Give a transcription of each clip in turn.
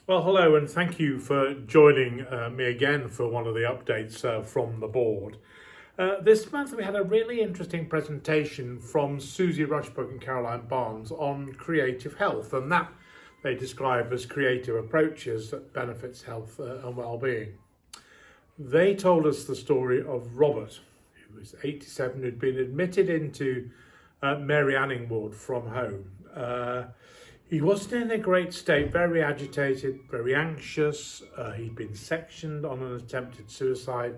Well, hello, and thank you for joining me again for one of the updates from the board. This month we had a really interesting presentation from Susie Rushbrook and Caroline Barnes on creative health, and that they describe as creative approaches that benefits health and well-being. They told us the story of Robert, who was 87, who'd been admitted into Mary Anning ward from home. He wasn't in a great state, very agitated, very anxious. He'd been sectioned on an attempted suicide.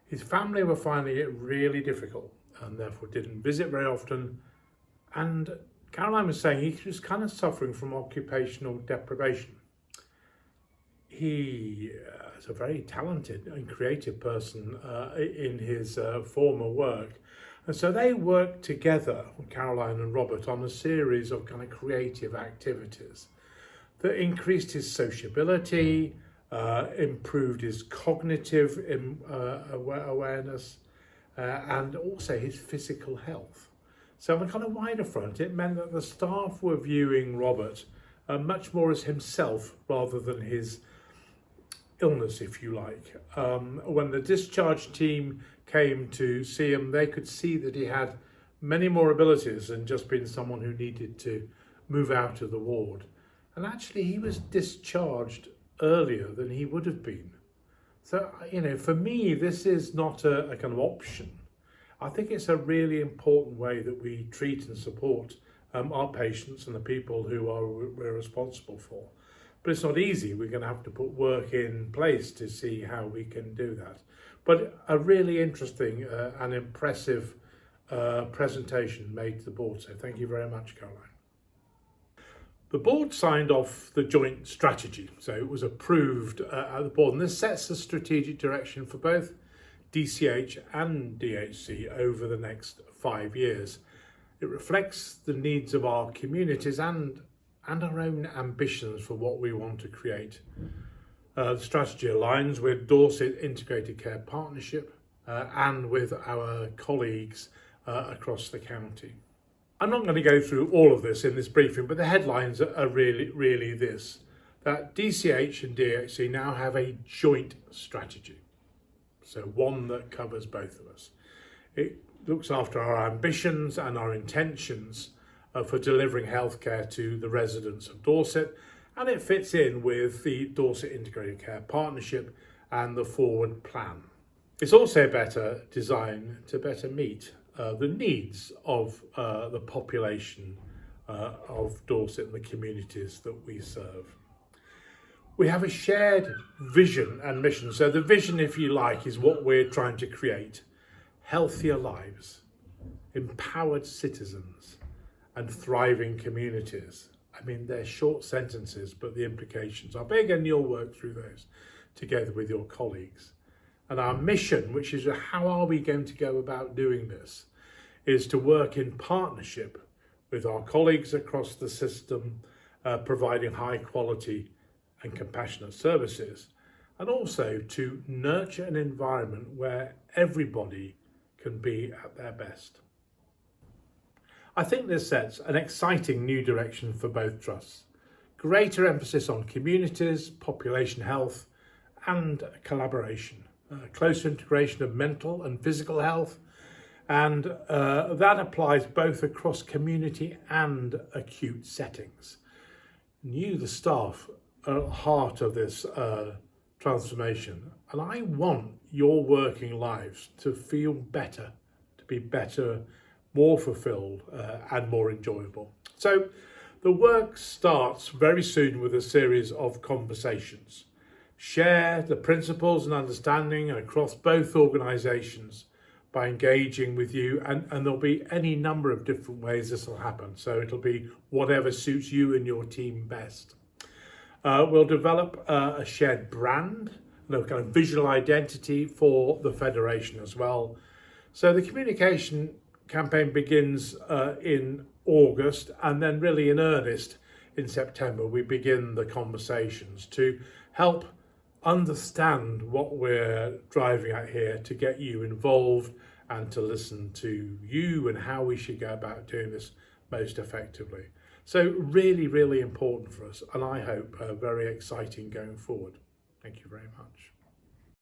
His family were finding it really difficult and therefore didn't visit very often. And Caroline was saying he was kind of suffering from occupational deprivation. He is a very talented and creative person in his former work. And so they worked together, Caroline and Robert, on a series of kind of creative activities that increased his sociability, improved his cognitive awareness, and also his physical health. So on a kind of wider front, it meant that the staff were viewing Robert much more as himself rather than his illness, if you like. When the discharge team came to see him, they could see that he had many more abilities than just being someone who needed to move out of the ward. And actually, he was discharged earlier than he would have been. So, for me, this is not a kind of option. I think it's a really important way that we treat and support our patients and the people who we're responsible for. But it's not easy. We're going to have to put work in place to see how we can do that. But a really interesting and impressive presentation made to the board. So thank you very much, Caroline. The board signed off the joint strategy. So it was approved at the board. And this sets the strategic direction for both DCH and DHC over the next 5 years. It reflects the needs of our communities and our own ambitions for what we want to create. The strategy aligns with Dorset Integrated Care Partnership and with our colleagues across the county. I'm not going to go through all of this in this briefing, but the headlines are really this, that DCH and DHC now have a joint strategy. So one that covers both of us. It looks after our ambitions and our intentions for delivering healthcare to the residents of Dorset, and it fits in with the Dorset Integrated Care Partnership and the Forward Plan. It's also better designed to better meet the needs of the population of Dorset and the communities that we serve. We have a shared vision and mission. So the vision, if you like, is what we're trying to create: healthier lives, empowered citizens, and thriving communities. I mean, they're short sentences, but the implications are big, and you'll work through those together with your colleagues. And our mission, which is how are we going to go about doing this, is to work in partnership with our colleagues across the system, providing high quality and compassionate services, and also to nurture an environment where everybody can be at their best. I think this sets an exciting new direction for both trusts. Greater emphasis on communities, population health, and collaboration. Closer integration of mental and physical health, and that applies both across community and acute settings. You, the staff, are at the heart of this transformation, and I want your working lives to feel better, to be better, more fulfilled and more enjoyable. So the work starts very soon with a series of conversations. Share the principles and understanding across both organisations by engaging with you, and there'll be any number of different ways this will happen. So it'll be whatever suits you and your team best. We'll develop a shared brand, a kind of visual identity for the Federation as well. So the communication campaign begins in August, and then really in earnest in September we begin the conversations to help understand what we're driving at here, to get you involved and to listen to you and how we should go about doing this most effectively. So really, really important for us, and I hope very exciting going forward. Thank you very much.